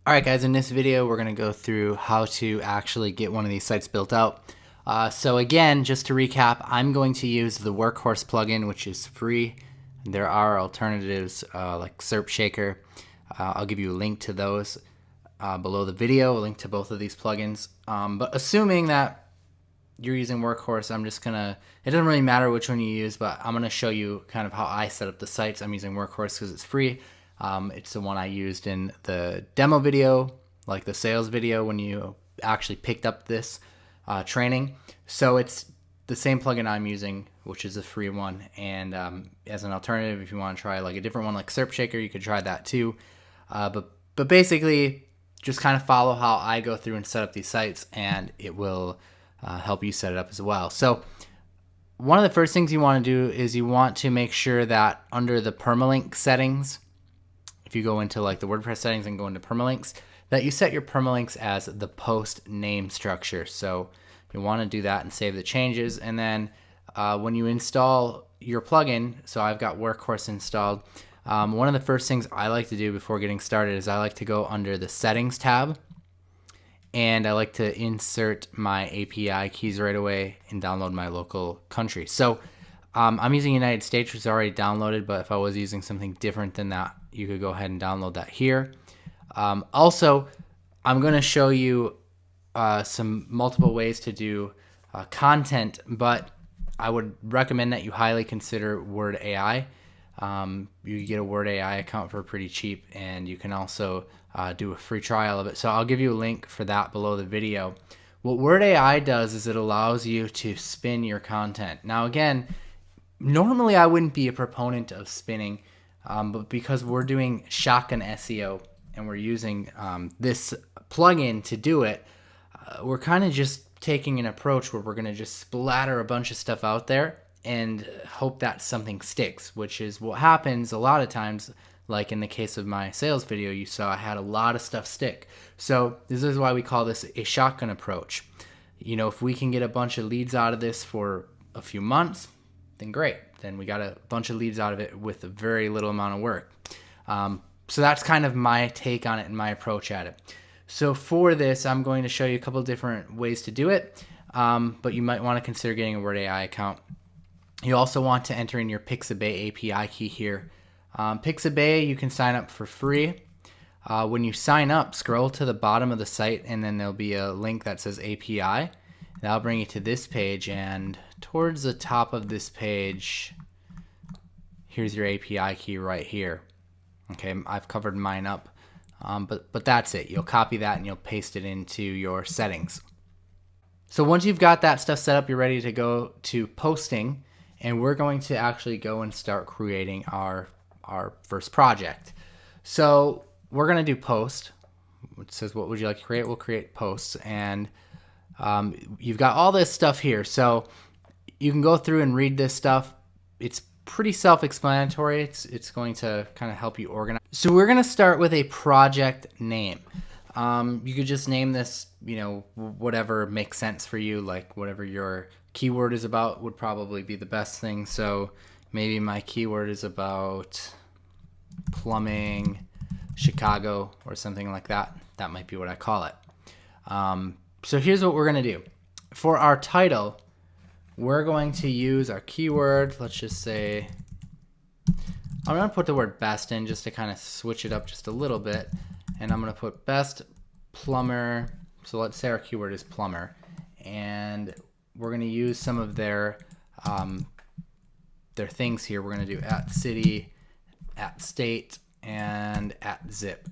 All right, guys, in this video, we're going to go through how to actually get one of these sites built out. So again, just to recap, I'm going to use the Workhorse plugin, which is free. There are alternatives like SERP Shaker. I'll give you a link to those below the video, a link to both of these plugins. But assuming that you're using Workhorse, I'm just going to, it doesn't really matter which one you use, but I'm going to show you kind of how I set up the sites. I'm using Workhorse because it's free. It's the one I used in the demo video, like the sales video when you actually picked up this training. So it's the same plugin I'm using, which is a free one. And as an alternative, if you want to try like a different one like SERP Shaker, you could try that too. But basically, just kind of follow how I go through and set up these sites, and it will help you set it up as well. So one of the first things you want to do is you want to make sure that under the permalink settings, if you go into like the WordPress settings and go into permalinks, that you set your permalinks as the post name structure. So you want to do that and save the changes. And then when you install your plugin, so I've got Workhorse installed, one of the first things I like to do before getting started is I like to go under the settings tab, and I like to insert my API keys right away and download my local country. So I'm using United States, which is already downloaded, but if I was using something different than that, you could go ahead and download that here. Also, I'm going to show you some multiple ways to do content, but I would recommend that you highly consider Word AI. You get a Word AI account for pretty cheap, and you can also do a free trial of it. So I'll give you a link for that below the video. What Word AI does is it allows you to spin your content. Now, again, normally I wouldn't be a proponent of spinning, but because we're doing shotgun SEO and we're using this plugin to do it, we're kind of just taking an approach where we're going to just splatter a bunch of stuff out there and hope that something sticks, which is what happens a lot of times. Like in the case of my sales video you saw, I had a lot of stuff stick. So this is why we call this a shotgun approach. You know, if we can get a bunch of leads out of this for a few months, then great. Then we got a bunch of leads out of it with a very little amount of work. So that's kind of my take on it and my approach at it. So for this, I'm going to show you a couple different ways to do it, but you might want to consider getting a Word AI account. You also want to enter in your Pixabay API key here. Pixabay, you can sign up for free. When you sign up, scroll to the bottom of the site, and then there'll be a link that says API. That'll bring you to this page, and towards the top of this page, here's your API key right here. Okay, I've covered mine up, but that's it. You'll copy that and you'll paste it into your settings. So once you've got that stuff set up, you're ready to go to posting, and we're going to actually go and start creating our first project. So we're going to do post. It says, what would you like to create? We'll create posts, and you've got all this stuff here. So you can go through and read this stuff. It's pretty self-explanatory. It's going to kind of help you organize. So we're going to start with a project name. You could just name this, you know, whatever makes sense for you, like whatever your keyword is about would probably be the best thing. So maybe my keyword is about plumbing Chicago or something like that. That might be what I call it. So here's what we're going to do. For our title, we're going to use our keyword. Let's just say, I'm going to put the word best in just to kind of switch it up just a little bit. And I'm going to put best plumber. So let's say our keyword is plumber. And we're going to use some of their things here. We're going to do @city, @state, and @zip.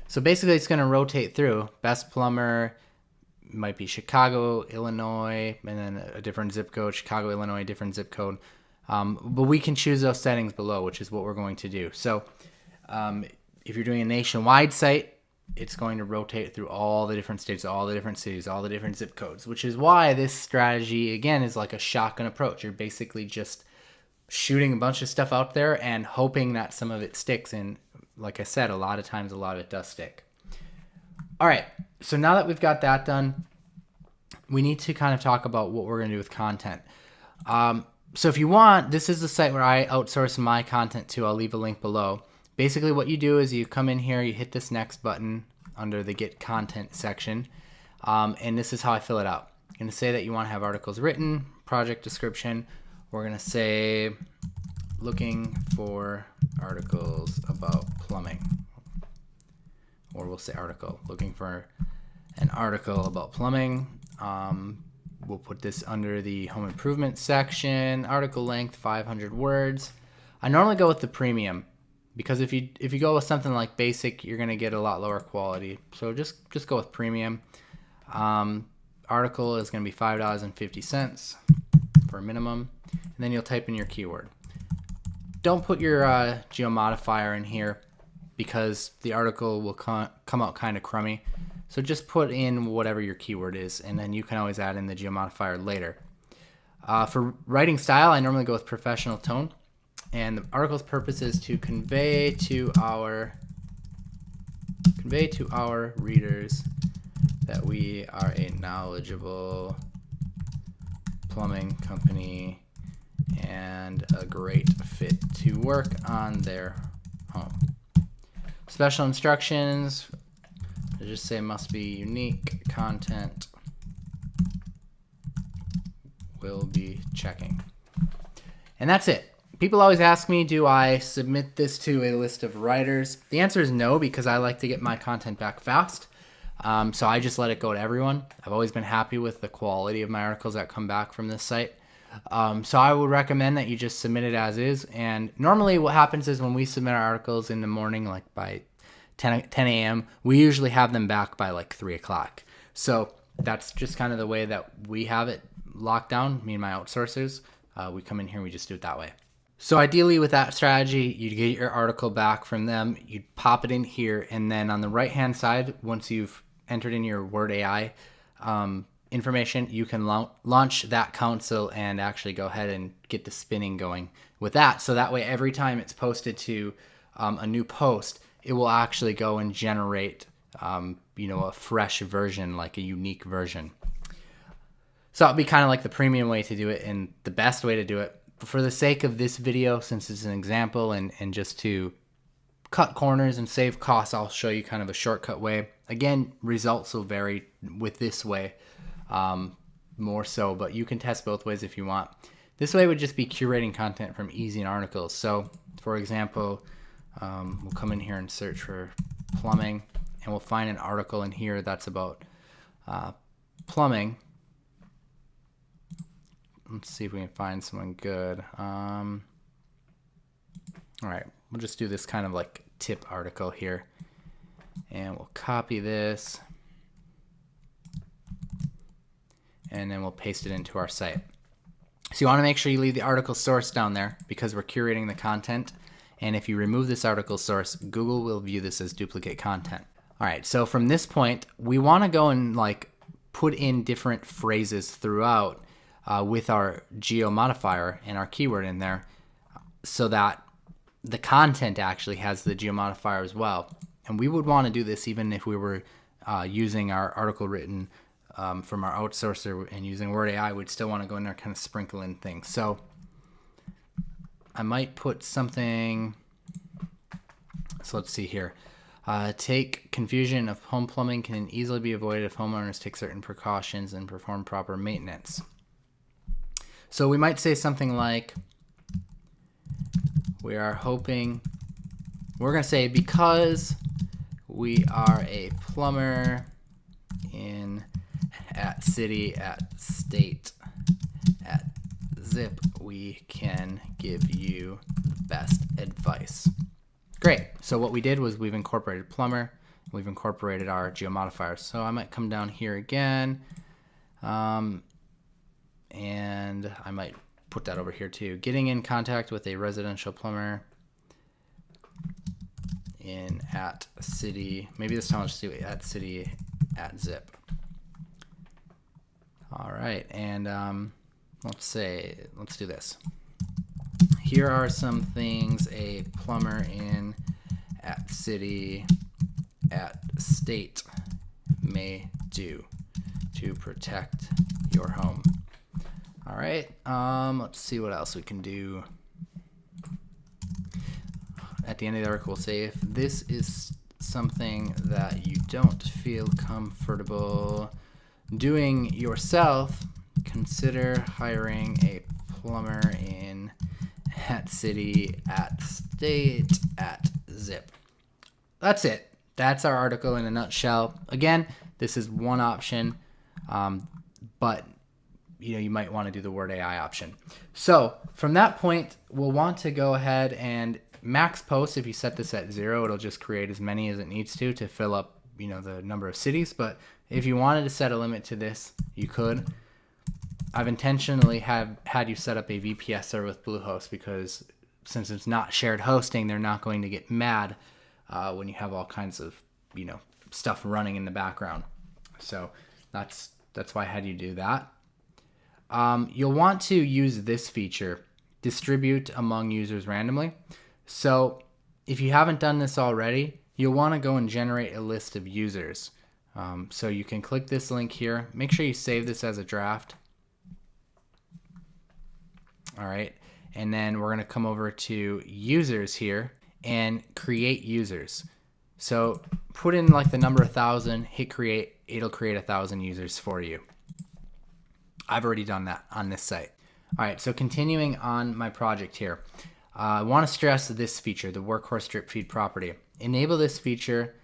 So basically it's going to rotate through. Best plumber might be Chicago, Illinois, and then a different zip code. Chicago, Illinois, different zip code. But we can choose those settings below, which is what we're going to do. So if you're doing a nationwide site, it's going to rotate through all the different states, all the different cities, all the different zip codes, which is why this strategy, again, is like a shotgun approach. You're basically just shooting a bunch of stuff out there and hoping that some of it sticks. And like I said, a lot of times, a lot of it does stick. All right, so now that we've got that done, we need to kind of talk about what we're going to do with content. So if you want, this is the site where I outsource my content to. I'll leave a link below. basically what you do is you come in here, you hit this next button under the Get Content section, and this is how I fill it out. You're going to say that you want to have articles written, project description. We're going to say looking for articles about plumbing, or we'll say article, looking for an article about plumbing. We'll put this under the home improvement section. Article length 500 words. I normally go with the premium because if you go with something like basic, you're gonna get a lot lower quality. So just go with premium. Article is gonna be $5.50 for a minimum, and then you'll type in your keyword. Don't put your geo modifier in here because the article will come out kind of crummy. So just put in whatever your keyword is, and then you can always add in the geo modifier later. For writing style, I normally go with professional tone, and the article's purpose is to convey to our readers that we are a knowledgeable plumbing company and a great fit to work on their home. Special instructions, I just say must be unique content. Will be checking. And that's it. People always ask me, do I submit this to a list of writers? The answer is no, because I like to get my content back fast. So I just let it go to everyone. I've always been happy with the quality of my articles that come back from this site. So I would recommend that you just submit it as is. And normally what happens is when we submit our articles in the morning, like by 10 a.m., we usually have them back by like 3 o'clock. So that's just kind of the way that we have it locked down, me and my outsourcers. We come in here and we just do it that way. So ideally with that strategy, you'd get your article back from them, you'd pop it in here, and then on the right-hand side, once you've entered in your Word AI information, you can launch that console and actually go ahead and get the spinning going with that. So that way, every time it's posted to a new post, it will actually go and generate a fresh version, like a unique version. So that'll be kind of like the premium way to do it and the best way to do it. But for the sake of this video, since it's an example and just to cut corners and save costs, I'll show you kind of a shortcut way. Again, results will vary with this way more so, but you can test both ways if you want. This way would just be curating content from easy articles. So for example, we'll come in here and search for plumbing, and we'll find an article in here that's about plumbing. Let's see if we can find someone good. All right, we'll just do this kind of like tip article here, and we'll copy this, and then we'll paste it into our site. So you want to make sure you leave the article source down there because we're curating the content. And if you remove this article source, Google will view this as duplicate content. All right, so from this point, we want to go and like put in different phrases throughout with our geo modifier and our keyword in there so that the content actually has the geo modifier as well. And we would want to do this even if we were using our article written from our outsourcer and using Word AI, we'd still want to go in there and kind of sprinkle in things. So I might put something, so let's see here. Take confusion of home plumbing can easily be avoided if homeowners take certain precautions and perform proper maintenance. So we might say something like, we're going to say, because we are a plumber at city, at state, at zip, we can give you the best advice. Great. So what we did was we've incorporated plumber, we've incorporated our geo modifiers. So I might come down here again, and I might put that over here too. Getting in contact with a residential plumber at city, maybe this time I'll just do it at city, at zip. All right, and let's do this. Here are some things a plumber at city, at state may do to protect your home. All right, let's see what else we can do. at the end of the article, we'll say if this is something that you don't feel comfortable doing yourself, consider hiring a plumber in at city, at state, at zip. That's it. That's our article in a nutshell. Again, this is one option, but you might want to do the Word AI option. So from that point, we'll want to go ahead and max post. If you set this at 0, it'll just create as many as it needs to fill up the number of cities. But if you wanted to set a limit to this, you could. I've intentionally had you set up a VPS server with Bluehost because since it's not shared hosting, they're not going to get mad when you have all kinds of stuff running in the background. So that's why I had you do that. You'll want to use this feature, distribute among users randomly. So if you haven't done this already, you'll want to go and generate a list of users. So you can click this link here. Make sure you save this as a draft. All right. And then we're going to come over to users here and create users. So put in like the number 1,000, hit create, it'll create 1,000 users for you. I've already done that on this site. All right, so continuing on my project here. I want to stress this feature, the workhorse drip feed property. Enable this feature,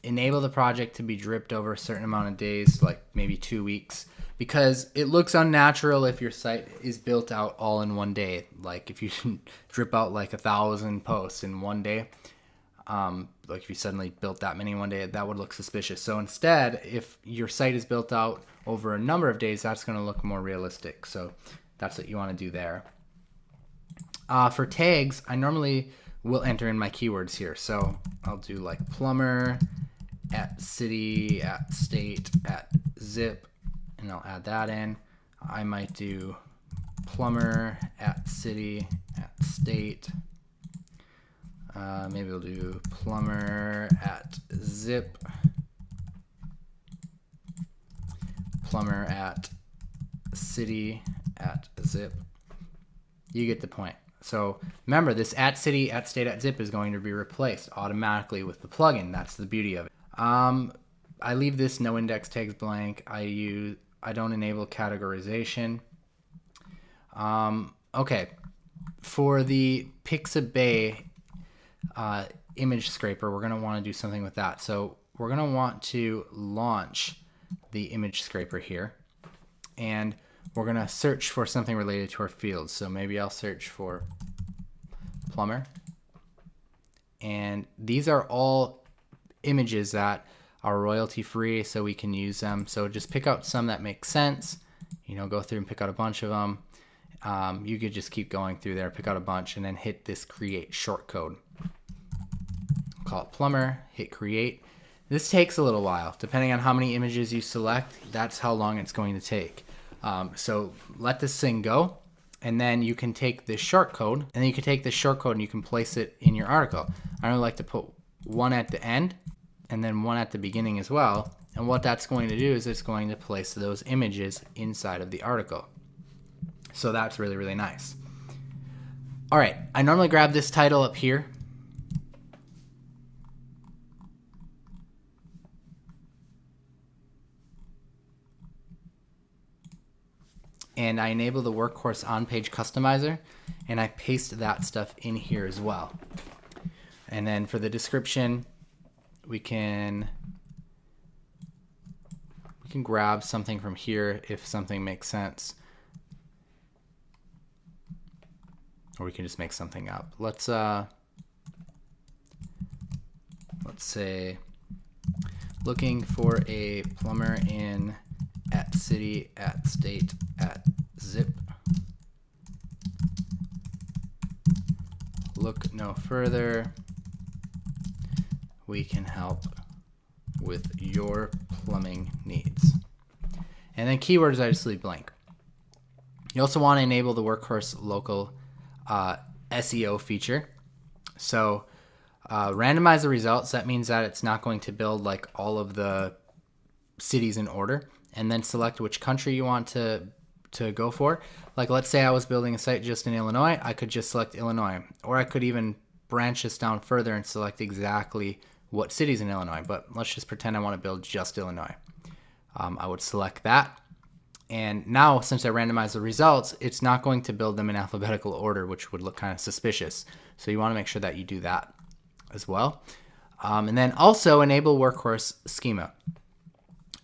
enable the project to be dripped over a certain amount of days, like maybe 2 weeks, because it looks unnatural if your site is built out all in one day. Like if you drip out like 1,000 posts in one day, like if you suddenly built that many in one day, that would look suspicious. So instead, if your site is built out over a number of days, that's going to look more realistic. So that's what you want to do there. For tags, I normally will enter in my keywords here. So I'll do like plumber, at city, at state, at zip, and I'll add that in. I might do plumber, at city, at state. Maybe we'll do plumber at zip, plumber at city at zip. You get the point. So remember, this at city, at state, at zip is going to be replaced automatically with the plugin. That's the beauty of it. I leave this no index tags blank. I don't enable categorization. Okay, for the Pixabay image scraper, we're going to want to do something with that. So we're going to want to launch the image scraper here, and we're going to search for something related to our fields. So maybe I'll search for plumber, and these are all images that are royalty free, so we can use them. So just pick out some that make sense, go through and pick out a bunch of them. You could just keep going through there, pick out a bunch, and then hit this create shortcode. Call it plumber, hit create. This takes a little while. Depending on how many images you select, that's how long it's going to take. So let this thing go, and then you can take this shortcode, and then you can take this shortcode and you can place it in your article. I really like to put one at the end and then one at the beginning as well. And what that's going to do is it's going to place those images inside of the article. So that's really, really nice. All right, I normally grab this title up here. And I enable the workhorse on-page customizer, and I paste that stuff in here as well. And then for the description, we can grab something from here if something makes sense, or we can just make something up. Let's say looking for a plumber in at city, at state, at zip. Look no further. We can help with your plumbing needs. And then keywords, I just leave blank. You also want to enable the workhorse local SEO feature. So randomize the results. That means that it's not going to build like all of the cities in order, and then select which country you want to go for. Like let's say I was building a site just in Illinois, I could just select Illinois, or I could even branch this down further and select exactly what cities in Illinois, but let's just pretend I want to build just Illinois. I would select that. And now, since I randomized the results, it's not going to build them in alphabetical order, which would look kind of suspicious. So you want to make sure that you do that as well. And then also enable workhorse schema.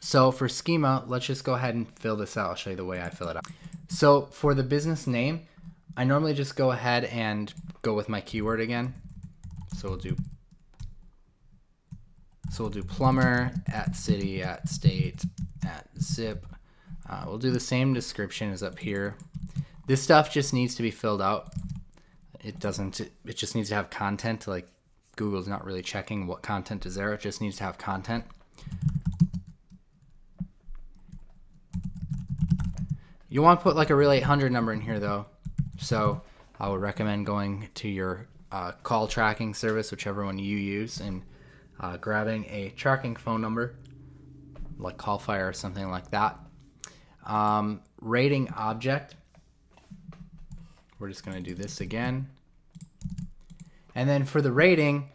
So for schema, let's just go ahead and fill this out. I'll show you the way I fill it out. So for the business name, I normally just go ahead and go with my keyword again. So we'll do plumber at city at state at zip. We'll do the same description as up here. This stuff just needs to be filled out. It just needs to have content. Like Google's not really checking what content is there. It just needs to have content. You want to put like a real 800 number in here though. So I would recommend going to your call tracking service, whichever one you use, and grabbing a tracking phone number like CallFire or something like that. Rating object. We're just going to do this again. And then for the rating,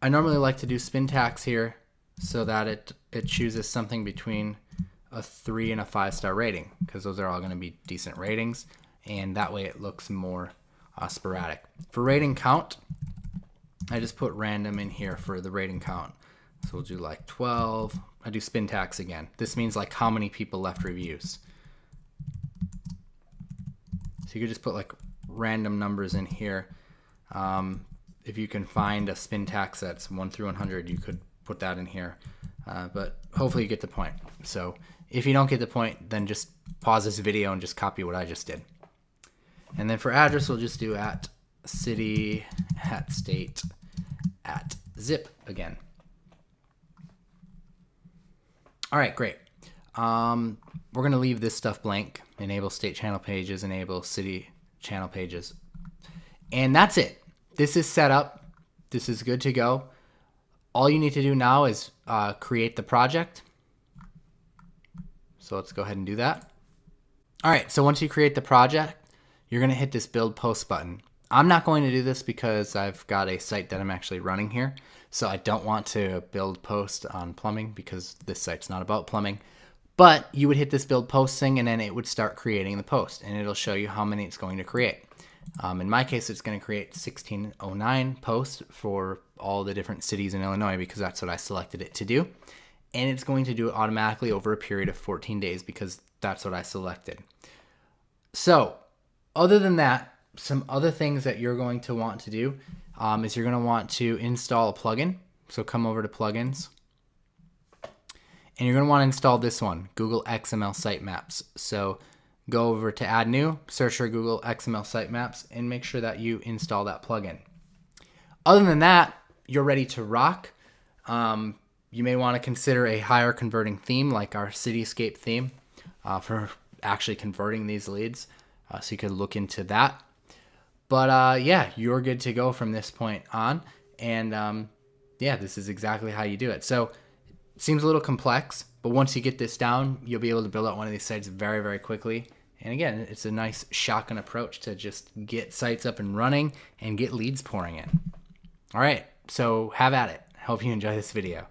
I normally like to do spin tax here so that it chooses something between a 3 and a 5-star rating, because those are all going to be decent ratings, and that way it looks more sporadic. For rating count, I just put random in here for the rating count. So we'll do like 12. I do spin tax again. This means like how many people left reviews. So you could just put like random numbers in here. If you can find a spin tax that's 1 through 100, you could put that in here. But hopefully you get the point. So if you don't get the point, then just pause this video and just copy what I just did. And then for address, we'll just do at city, at state, at zip again. All right, great. We're going to leave this stuff blank. Enable state channel pages, enable city channel pages. And that's it. This is set up. This is good to go. All you need to do now is create the project. So let's go ahead and do that. All right, so once you create the project, you're going to hit this build post button. I'm not going to do this because I've got a site that I'm actually running here. So I don't want to build post on plumbing because this site's not about plumbing. But you would hit this build post thing and then it would start creating the post and it'll show you how many it's going to create. In my case, it's going to create 1609 posts for all the different cities in Illinois because that's what I selected it to do. And it's going to do it automatically over a period of 14 days because that's what I selected. So other than that, some other things that you're going to want to do is you're going to want to install a plugin. So come over to plugins. And you're going to want to install this one, Google XML Sitemaps. So go over to Add New, search for Google XML Sitemaps, and make sure that you install that plugin. Other than that, you're ready to rock. You may want to consider a higher converting theme like our Cityscape theme for actually converting these leads. So you could look into that. But yeah, you're good to go from this point on. And yeah, this is exactly how you do it. So it seems a little complex, but once you get this down, you'll be able to build out one of these sites very, very quickly. And again, it's a nice shotgun approach to just get sites up and running and get leads pouring in. All right, so have at it. Hope you enjoy this video.